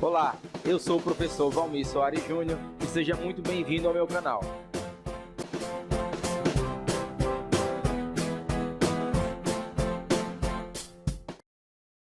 Olá, eu sou o professor Valmir Soares Júnior e seja muito bem-vindo ao meu canal.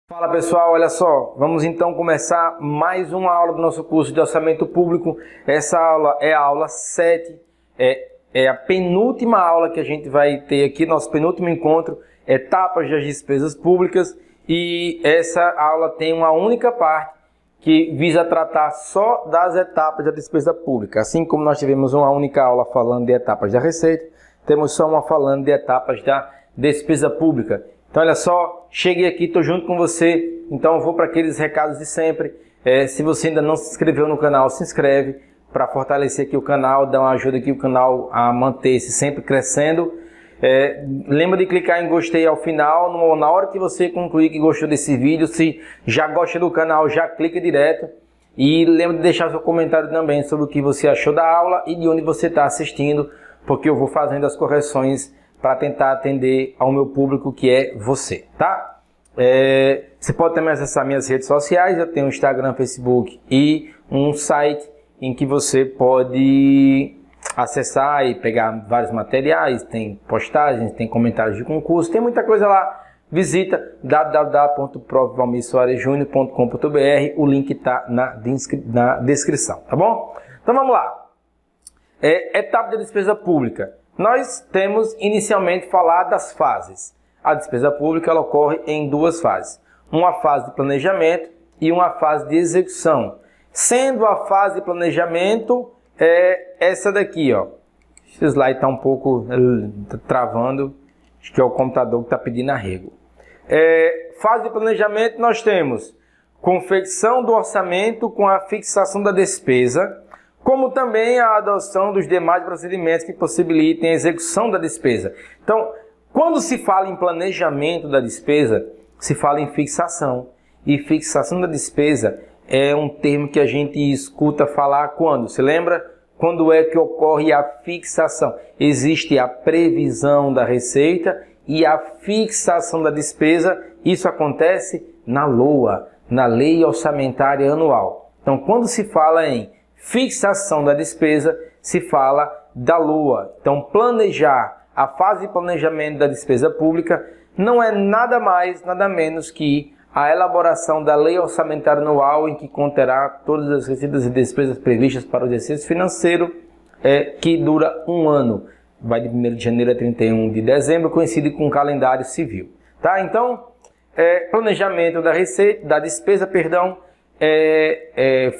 Fala pessoal, olha só, vamos então começar mais uma aula do nosso curso de Orçamento Público. Essa aula é a aula 7, é a penúltima aula que a gente vai ter aqui, nosso penúltimo encontro, etapas das despesas públicas, e essa aula tem uma única parte que visa tratar só das etapas da despesa pública. Assim como nós tivemos uma única aula falando de etapas da receita, temos só uma falando de etapas da despesa pública. Então, olha só, cheguei aqui, estou junto com você, então eu vou para aqueles recados de sempre. Se você ainda não se inscreveu no canal, se inscreve para fortalecer aqui o canal, dar uma ajuda aqui o canal a manter-se sempre crescendo. Lembra de clicar em gostei ao final, na hora que você concluir que gostou desse vídeo. Se já gosta do canal, já clica direto. E lembra de deixar seu comentário também sobre o que você achou da aula e de onde você está assistindo, porque eu vou fazendo as correções para tentar atender ao meu público, que é você, tá? Você pode também acessar minhas redes sociais, eu tenho Instagram, Facebook e um site em que você pode acessar e pegar vários materiais, tem postagens, tem comentários de concurso, tem muita coisa lá. Visita www.profvalmirsoaresjunior.com.br, o link está na descrição, tá bom? Então vamos lá. Etapa da despesa pública. Nós temos inicialmente falar das fases. A despesa pública ela ocorre em duas fases. Uma fase de planejamento e uma fase de execução. Sendo a fase de planejamento essa daqui, ó. Esse slide está um pouco travando, acho que é o computador que está pedindo arrego. Fase de planejamento nós temos confecção do orçamento com a fixação da despesa, como também a adoção dos demais procedimentos que possibilitem a execução da despesa. Então, quando se fala em planejamento da despesa, se fala em fixação. E fixação da despesa é um termo que a gente escuta falar quando? Você lembra? Quando é que ocorre a fixação? Existe a previsão da receita e a fixação da despesa. Isso acontece na LOA, na Lei Orçamentária Anual. Então, quando se fala em fixação da despesa, se fala da LOA. Então, planejar, a fase de planejamento da despesa pública não é nada mais, nada menos que a elaboração da Lei Orçamentária Anual, em que conterá todas as receitas e despesas previstas para o exercício financeiro, que dura um ano. Vai de 1º de janeiro a 31 de dezembro, coincide com o calendário civil. Tá? Então, planejamento da receita, da despesa, perdão,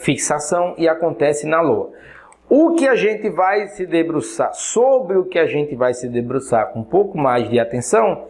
fixação e acontece na LOA. O que a gente vai se debruçar, sobre o que a gente vai se debruçar com um pouco mais de atenção,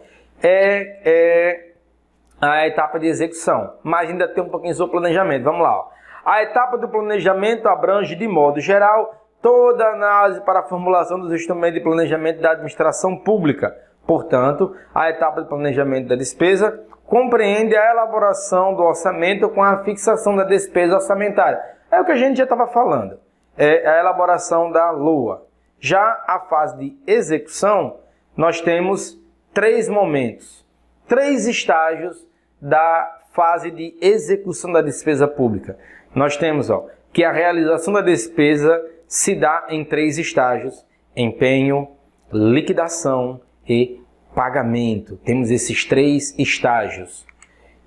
a etapa de execução, mas ainda tem um pouquinho sobre planejamento. Vamos lá. Ó. A etapa do planejamento abrange, de modo geral, toda a análise para a formulação dos instrumentos de planejamento da administração pública. Portanto, a etapa de planejamento da despesa compreende a elaboração do orçamento com a fixação da despesa orçamentária. É o que a gente já estava falando. É a elaboração da LOA. Já a fase de execução, nós temos 3 momentos, 3 estágios da fase de execução da despesa pública. Nós temos que a realização da despesa se dá em 3 estágios: empenho, liquidação e pagamento. Temos esses 3 estágios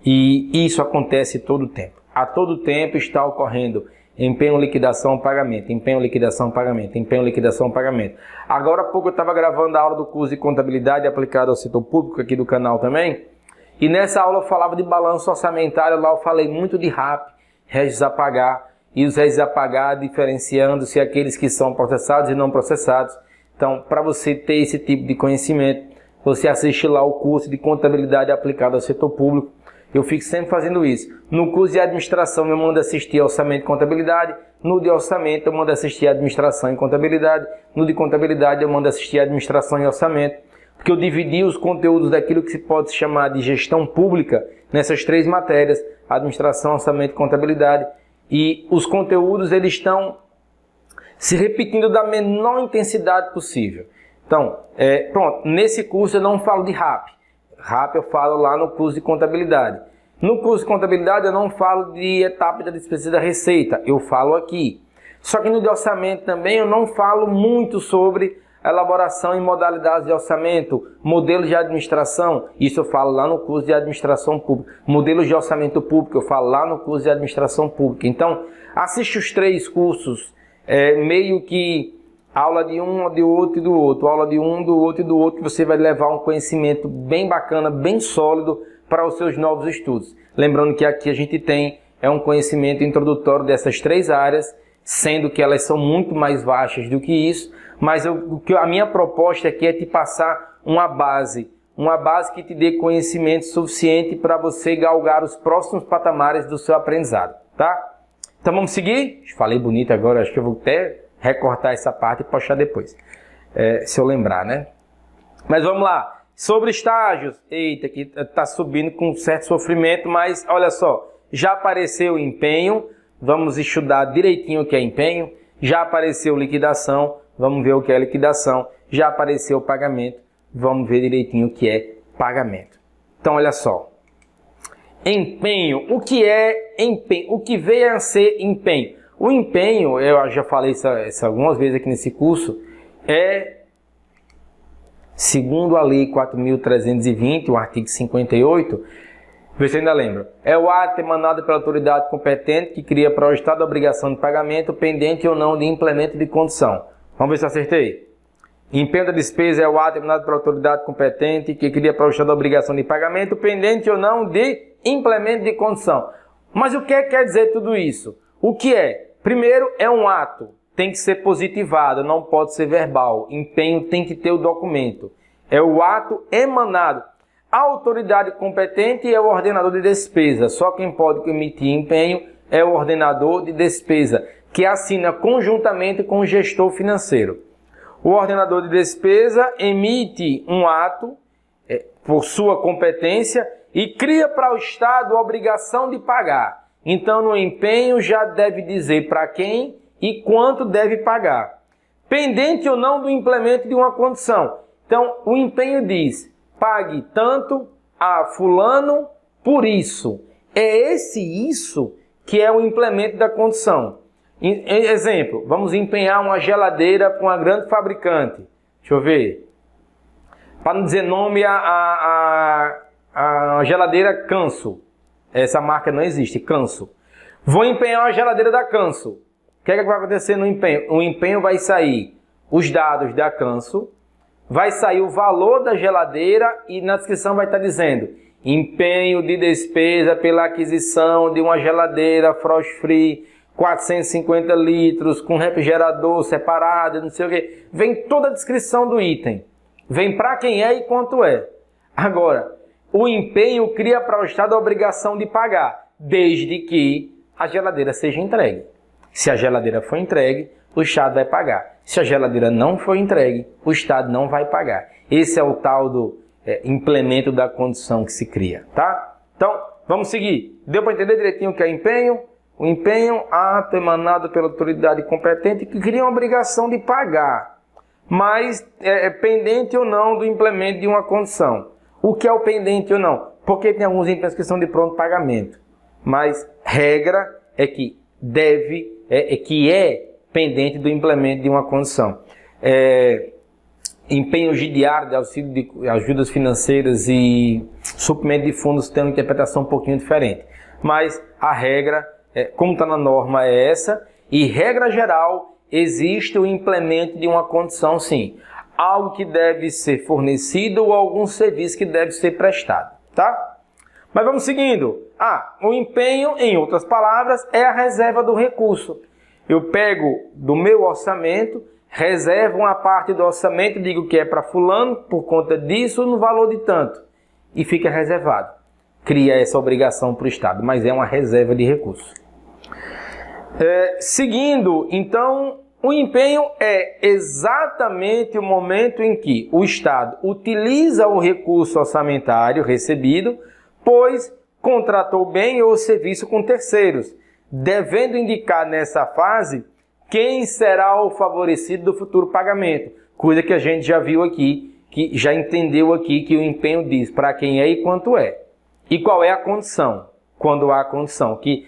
e isso acontece todo o tempo. A todo tempo está ocorrendo empenho, liquidação, pagamento, empenho, liquidação, pagamento, empenho, liquidação, pagamento. Agora há pouco eu estava gravando a aula do curso de contabilidade aplicada ao setor público aqui do canal também, e nessa aula eu falava de balanço orçamentário. Lá eu falei muito de RAP, régios a pagar, e os régios a pagar diferenciando-se aqueles que são processados e não processados. Então, para você ter esse tipo de conhecimento, você assiste lá o curso de contabilidade aplicada ao setor público. Eu fico sempre fazendo isso. No curso de administração eu mando assistir orçamento e contabilidade. No de orçamento eu mando assistir administração e contabilidade. No de contabilidade eu mando assistir administração e orçamento. Porque eu dividi os conteúdos daquilo que se pode chamar de gestão pública nessas 3 matérias: administração, orçamento e contabilidade. E os conteúdos eles estão se repetindo da menor intensidade possível. Então, pronto, nesse curso eu não falo de RAP. RAP eu falo lá no curso de contabilidade. No curso de contabilidade eu não falo de etapa da despesa da receita, eu falo aqui. Só que no de orçamento também eu não falo muito sobre elaboração em modalidades de orçamento, modelos de administração, isso eu falo lá no curso de administração pública. Modelos de orçamento público eu falo lá no curso de administração pública. Então, assiste os 3 cursos, meio que aula de um, de outro e do outro, aula de um, do outro e do outro, que você vai levar um conhecimento bem bacana, bem sólido para os seus novos estudos. Lembrando que aqui a gente tem um conhecimento introdutório dessas 3 áreas, sendo que elas são muito mais vastas do que isso, mas a minha proposta aqui é te passar uma base que te dê conhecimento suficiente para você galgar os próximos patamares do seu aprendizado, tá? Então vamos seguir? Falei bonito agora, acho que eu vou até recortar essa parte e postar depois, se eu lembrar, né? Mas vamos lá, sobre estágios, eita, aqui está subindo com certo sofrimento, mas olha só, já apareceu o empenho, vamos estudar direitinho o que é empenho, já apareceu liquidação, vamos ver o que é liquidação, já apareceu o pagamento, vamos ver direitinho o que é pagamento. Então olha só, empenho, o que é empenho? O que veio a ser empenho? O empenho, eu já falei isso algumas vezes aqui nesse curso, segundo a Lei 4.320, o artigo 58, vê se ainda lembra, é o ato emanado pela autoridade competente que cria para o Estado a obrigação de pagamento pendente ou não de implemento de condição. Vamos ver se eu acertei. Empenho da despesa é o ato emanado pela autoridade competente que cria para o Estado a obrigação de pagamento pendente ou não de implemento de condição. Mas o que quer dizer tudo isso? O que é? Primeiro, é um ato, tem que ser positivado, não pode ser verbal. Empenho tem que ter o documento. É o ato emanado. A autoridade competente é o ordenador de despesa. Só quem pode emitir empenho é o ordenador de despesa, que assina conjuntamente com o gestor financeiro. O ordenador de despesa emite um ato por sua competência e cria para o Estado a obrigação de pagar. Então, no empenho já deve dizer para quem e quanto deve pagar. Pendente ou não do implemento de uma condição. Então, o empenho diz, pague tanto a fulano por isso. É isso que é o implemento da condição. Exemplo, vamos empenhar uma geladeira para uma grande fabricante. Deixa eu ver. Para não dizer nome, a geladeira Canso. Essa marca não existe, Canso. Vou empenhar uma geladeira da Canso. O que é que vai acontecer no empenho? O empenho vai sair os dados da Canso, vai sair o valor da geladeira e na descrição vai estar dizendo empenho de despesa pela aquisição de uma geladeira frost free, 450 litros, com refrigerador separado, não sei o que. Vem toda a descrição do item. Vem para quem é e quanto é. Agora, o empenho cria para o Estado a obrigação de pagar, desde que a geladeira seja entregue. Se a geladeira for entregue, o Estado vai pagar. Se a geladeira não for entregue, o Estado não vai pagar. Esse é o tal do implemento da condição que se cria, tá? Então, vamos seguir. Deu para entender direitinho o que é empenho? O empenho, ato emanado pela autoridade competente que cria uma obrigação de pagar, mas é pendente ou não do implemento de uma condição. O que é o pendente ou não? Porque tem alguns empenhos que são de pronto pagamento, mas regra é que é pendente do implemento de uma condição. Empenhos de diário, de auxílio de ajudas financeiras e suprimento de fundos tem uma interpretação um pouquinho diferente, mas a regra como está na norma é essa, e regra geral, existe o implemento de uma condição sim. Algo que deve ser fornecido ou algum serviço que deve ser prestado, tá? Mas vamos seguindo. O empenho, em outras palavras, é a reserva do recurso. Eu pego do meu orçamento, reservo uma parte do orçamento, digo que é para fulano, por conta disso, no valor de tanto, e fica reservado. Cria essa obrigação para o Estado, mas é uma reserva de recursos. Seguindo, então, o empenho é exatamente o momento em que o Estado utiliza o recurso orçamentário recebido, pois contratou o bem ou serviço com terceiros, devendo indicar nessa fase quem será o favorecido do futuro pagamento, coisa que a gente já viu aqui, que já entendeu aqui que o empenho diz para quem é e quanto é. E qual é a condição? Quando há a condição, que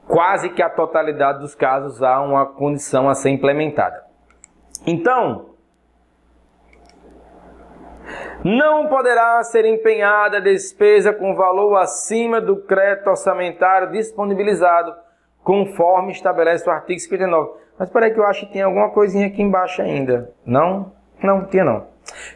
quase que a totalidade dos casos há uma condição a ser implementada. Então, não poderá ser empenhada despesa com valor acima do crédito orçamentário disponibilizado, conforme estabelece o artigo 59. Mas espera aí que eu acho que tem alguma coisinha aqui embaixo ainda. Não? Não tinha não.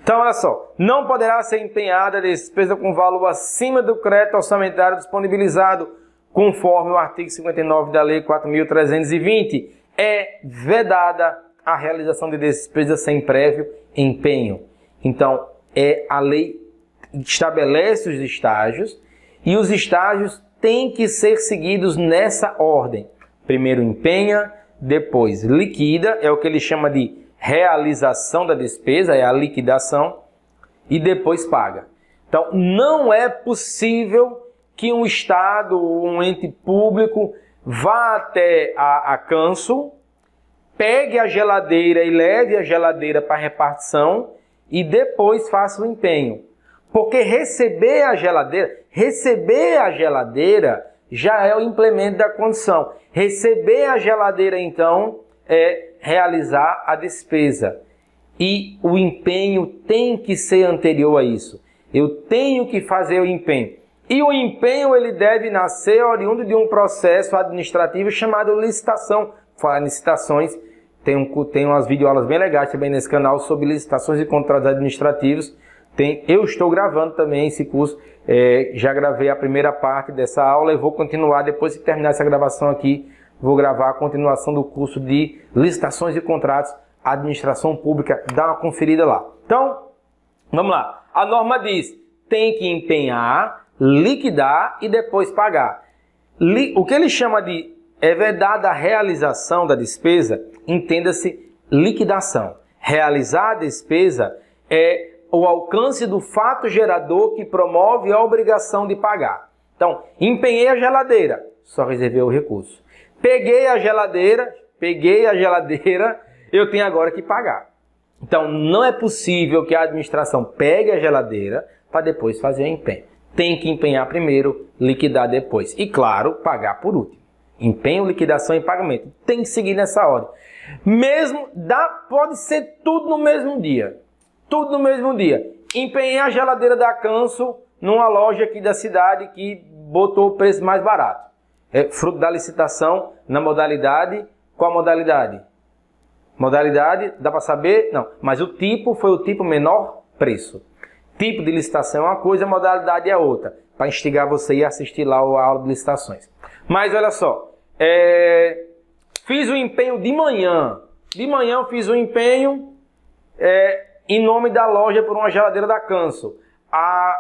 Então, olha só. Não poderá ser empenhada despesa com valor acima do crédito orçamentário disponibilizado, conforme o artigo 59 da Lei 4.320. É vedada a realização de despesa sem prévio empenho. Então, a lei estabelece os estágios e os estágios têm que ser seguidos nessa ordem. Primeiro empenha, depois liquida, é o que ele chama de realização da despesa, é a liquidação, e depois paga. Então, não é possível que um Estado ou um ente público vá até a Canso, pegue a geladeira e leve a geladeira para repartição e depois faça o empenho. Porque receber a geladeira já é o implemento da condição. Receber a geladeira, então, é realizar a despesa. E o empenho tem que ser anterior a isso. Eu tenho que fazer o empenho. E o empenho ele deve nascer oriundo de um processo administrativo chamado licitação. Falar em licitações, tem umas videoaulas bem legais também nesse canal sobre licitações e contratos administrativos. Eu estou gravando também esse curso, já gravei a primeira parte dessa aula e vou continuar, depois de terminar essa gravação aqui, vou gravar a continuação do curso de licitações e contratos, administração pública, dá uma conferida lá. Então, vamos lá. A norma diz, tem que empenhar, liquidar e depois pagar. O que ele chama de vedada a realização da despesa, entenda-se liquidação. Realizar a despesa é o alcance do fato gerador que promove a obrigação de pagar. Então, empenhei a geladeira, só reservei o recurso. Peguei a geladeira, eu tenho agora que pagar. Então, não é possível que a administração pegue a geladeira para depois fazer o empenho. Tem que empenhar primeiro, liquidar depois. E, claro, pagar por último. Empenho, liquidação e pagamento. Tem que seguir nessa ordem. Pode ser tudo no mesmo dia. Tudo no mesmo dia. Empenhei a geladeira da Canso numa loja aqui da cidade que botou o preço mais barato. É fruto da licitação na modalidade. Qual a modalidade? Modalidade, dá para saber? Não. Mas o tipo foi o tipo menor preço. Tipo de licitação é uma coisa, modalidade é outra. Para instigar você a ir assistir lá a aula de licitações. Mas olha só. Fiz o empenho de manhã. De manhã eu fiz o empenho em nome da loja por uma geladeira da Canso.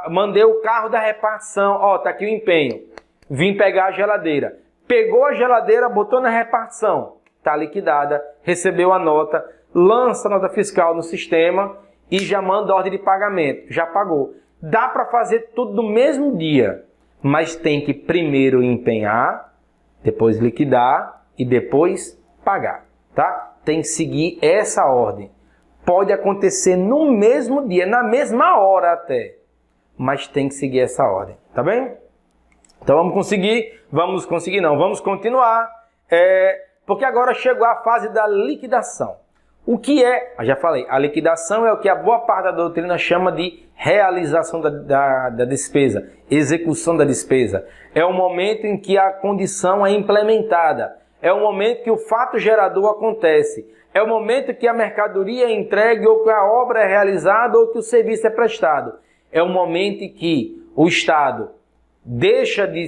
Mandei o carro da repartição. Ó, tá aqui o empenho. Vim pegar a geladeira. Pegou a geladeira, botou na repartição. Tá liquidada. Recebeu a nota. Lança a nota fiscal no sistema e já manda a ordem de pagamento. Já pagou. Dá para fazer tudo no mesmo dia. Mas tem que primeiro empenhar, depois liquidar e depois pagar. Tá? Tem que seguir essa ordem. Pode acontecer no mesmo dia, na mesma hora até. Mas tem que seguir essa ordem. Tá bem? Então vamos continuar. Porque agora chegou a fase da liquidação. O que é? Já falei, a liquidação é o que a boa parte da doutrina chama de realização da despesa, execução da despesa. É o momento em que a condição é implementada. É o momento que o fato gerador acontece. É o momento que a mercadoria é entregue ou que a obra é realizada ou que o serviço é prestado. É o momento em que o Estado deixa de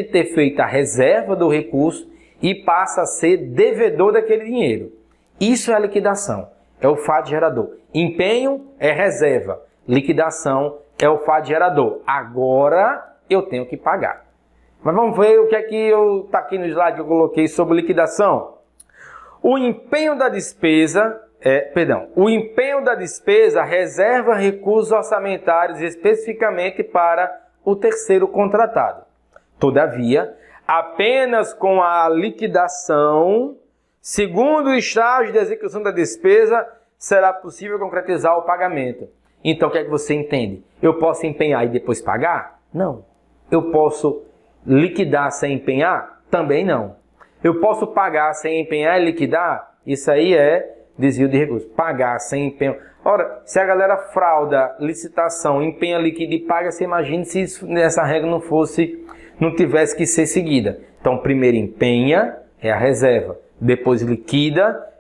ter feito a reserva do recurso e passa a ser devedor daquele dinheiro. Isso é a liquidação, é o fato gerador. Empenho é reserva, liquidação é o fato gerador. Agora eu tenho que pagar. Mas vamos ver o que é que está aqui no slide que eu coloquei sobre liquidação. O empenho da despesa reserva recursos orçamentários especificamente para o terceiro contratado. Todavia, apenas com a liquidação, segundo o estágio de execução da despesa, será possível concretizar o pagamento. Então o que é que você entende? Eu posso empenhar e depois pagar? Não. Eu posso liquidar sem empenhar? Também não. Eu posso pagar sem empenhar e liquidar? Isso aí é desvio de recursos. Pagar sem empenho. Ora, se a galera frauda licitação, empenha, liquida e paga, você imagina se essa regra não tivesse que ser seguida. Então, primeiro empenha, é a reserva. Depois liquida,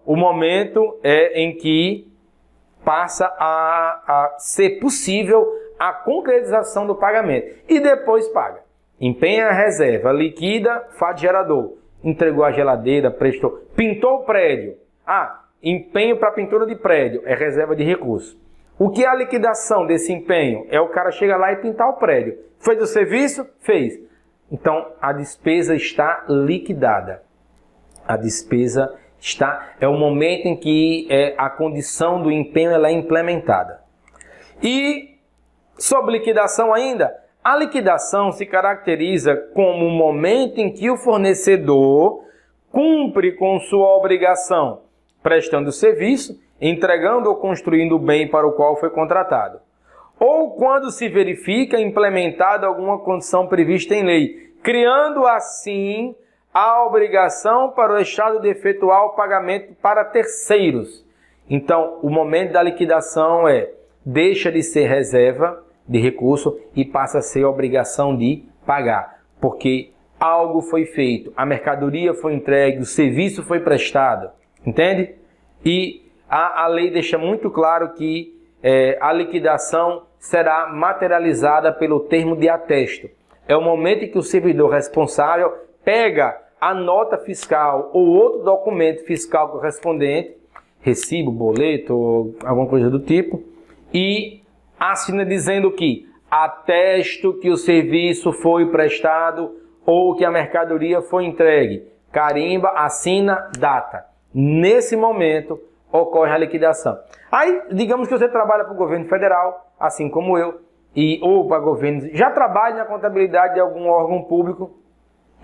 o momento em que passa a ser possível a concretização do pagamento. E depois paga. Empenha a reserva, liquida, fato gerador. Entregou a geladeira, prestou, pintou o prédio. Empenho para pintura de prédio, é reserva de recurso. O que é a liquidação desse empenho? É o cara chegar lá e pintar o prédio. Fez o serviço? Fez. Então, a despesa está liquidada. A despesa é o momento em que a condição do empenho ela é implementada. E, sobre liquidação ainda, a liquidação se caracteriza como o momento em que o fornecedor cumpre com sua obrigação, prestando serviço, entregando ou construindo o bem para o qual foi contratado. Ou quando se verifica implementada alguma condição prevista em lei, criando assim a obrigação para o Estado de efetuar o pagamento para terceiros. Então, o momento da liquidação deixa de ser reserva de recurso e passa a ser obrigação de pagar, porque algo foi feito, a mercadoria foi entregue, o serviço foi prestado. Entende? E a lei deixa muito claro que a liquidação será materializada pelo termo de atesto. É o momento em que o servidor responsável pega a nota fiscal ou outro documento fiscal correspondente, recibo, boleto, alguma coisa do tipo, e assina dizendo que atesto que o serviço foi prestado ou que a mercadoria foi entregue. Carimba, assina, data. Nesse momento, ocorre a liquidação. Aí, digamos que você trabalha para o governo federal, assim como eu, ou para governo, já trabalha na contabilidade de algum órgão público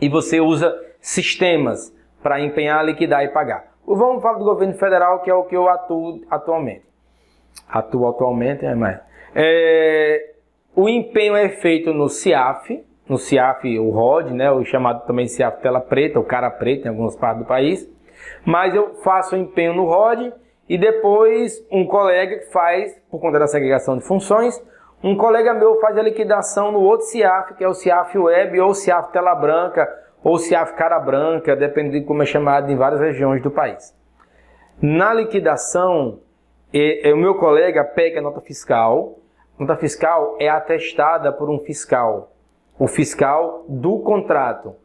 e você usa sistemas para empenhar, liquidar e pagar. Vamos falar do governo federal, que é o que eu atuo atualmente. O empenho é feito no CIAF, o ROD, né, o chamado também CIAF tela preta, o cara preta em algumas partes do país. Mas eu faço o empenho no ROD e depois um colega que faz, por conta da segregação de funções, um colega meu faz a liquidação no outro CIAF, que é o CIAF Web ou CIAF Tela Branca ou CIAF Cara Branca, dependendo de como é chamado em várias regiões do país. Na liquidação, o meu colega pega a nota fiscal. A nota fiscal é atestada por um fiscal, o fiscal do contrato,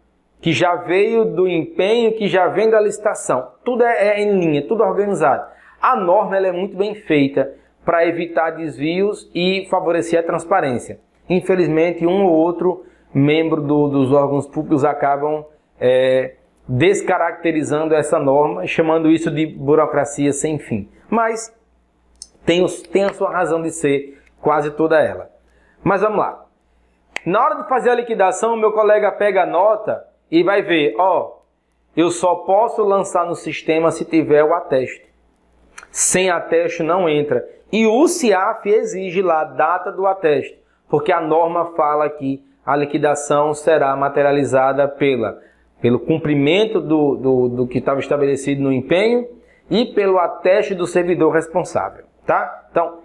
que já veio do empenho, que já vem da licitação. Tudo é em linha, tudo organizado. A norma ela é muito bem feita para evitar desvios e favorecer a transparência. Infelizmente, um ou outro membro dos órgãos públicos acabam descaracterizando essa norma, chamando isso de burocracia sem fim. Mas tem a sua razão de ser, quase toda ela. Mas vamos lá. Na hora de fazer a liquidação, o meu colega pega a nota e vai ver, eu só posso lançar no sistema se tiver o atesto. Sem atesto não entra. E o CIAF exige lá a data do atesto, porque a norma fala que a liquidação será materializada pelo cumprimento do que estava estabelecido no empenho e pelo atesto do servidor responsável. Tá? Então,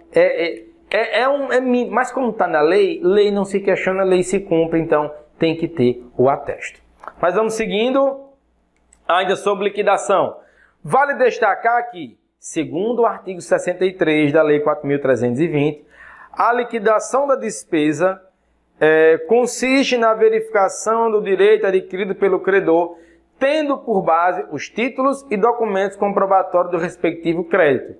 mas como está na lei não se questiona, lei se cumpre, então tem que ter o atesto. Mas vamos seguindo, ainda sobre liquidação. Vale destacar que, segundo o artigo 63 da Lei 4.320, a liquidação da despesa consiste na verificação do direito adquirido pelo credor, tendo por base os títulos e documentos comprobatórios do respectivo crédito.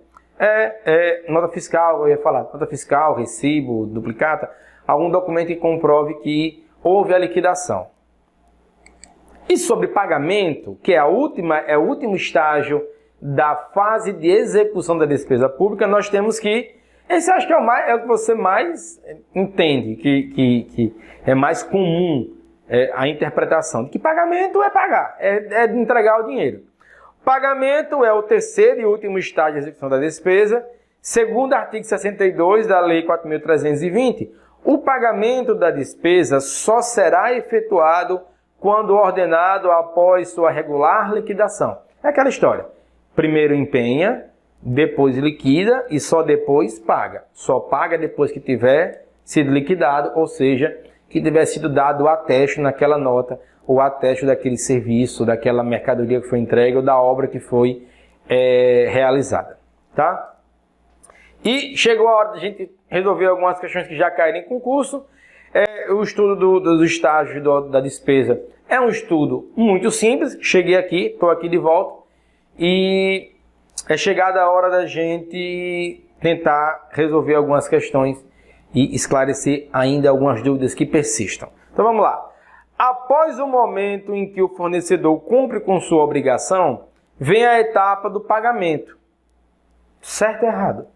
Nota fiscal, eu ia falar, nota fiscal, recibo, duplicata, algum documento que comprove que houve a liquidação. E sobre pagamento, que é o último estágio da fase de execução da despesa pública, nós temos que, esse acho que é o que você mais entende, que é mais comum a interpretação, de que pagamento é pagar, é entregar o dinheiro. Pagamento é o terceiro e último estágio de execução da despesa, Segundo o artigo 62 da Lei 4.320, o pagamento da despesa só será efetuado quando ordenado após sua regular liquidação. É aquela história. Primeiro empenha, depois liquida e só depois paga. Só paga depois que tiver sido liquidado, ou seja, que tiver sido dado o atesto naquela nota, ou atesto daquele serviço, daquela mercadoria que foi entregue ou da obra que foi realizada. Tá? E chegou a hora de a gente resolver algumas questões que já caíram em concurso. O estudo dos estágios da despesa é um estudo muito simples. Cheguei aqui, estou aqui de volta e é chegada a hora da gente tentar resolver algumas questões e esclarecer ainda algumas dúvidas que persistam. Então vamos lá. Após o momento em que o fornecedor cumpre com sua obrigação, vem a etapa do pagamento. Certo ou errado?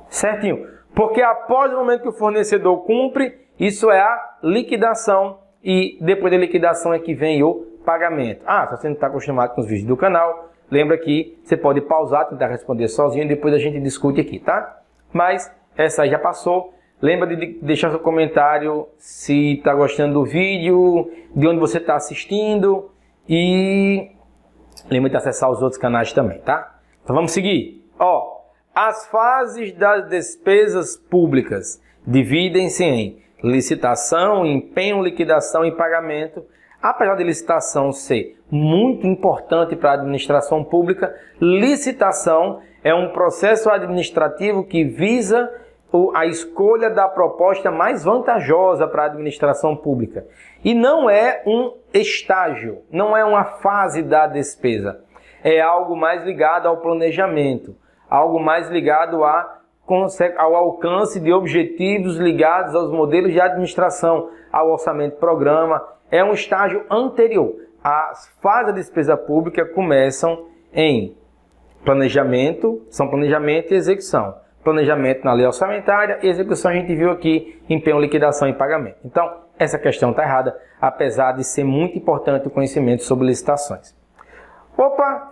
Certinho. Porque após o momento que o fornecedor cumpre, isso é a liquidação e depois da liquidação é que vem o pagamento. Se você não está acostumado com os vídeos do canal, lembra que você pode pausar, tentar responder sozinho e depois a gente discute aqui, tá? Mas essa aí já passou. Lembra de deixar seu comentário se está gostando do vídeo, de onde você está assistindo e lembra de acessar os outros canais também, tá? Então vamos seguir. As fases das despesas públicas dividem-se em licitação, empenho, liquidação e pagamento. Apesar de licitação ser muito importante para a administração pública, licitação é um processo administrativo que visa a escolha da proposta mais vantajosa para a administração pública. E não é um estágio, não é uma fase da despesa. É algo mais ligado ao planejamento, algo mais ligado ao alcance de objetivos ligados aos modelos de administração, ao orçamento-programa. É um estágio anterior. As fases da despesa pública começam em planejamento, são planejamento e execução. Planejamento na lei orçamentária e execução a gente viu aqui, empenho, liquidação e pagamento. Então, essa questão está errada, apesar de ser muito importante o conhecimento sobre licitações.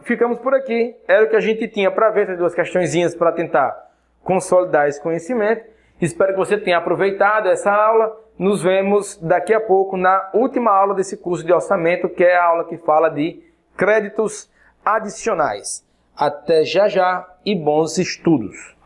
Ficamos por aqui. Era o que a gente tinha para ver, essas duas questõezinhas para tentar consolidar esse conhecimento. Espero que você tenha aproveitado essa aula. Nos vemos daqui a pouco na última aula desse curso de orçamento, que é a aula que fala de créditos adicionais. Até já já e bons estudos!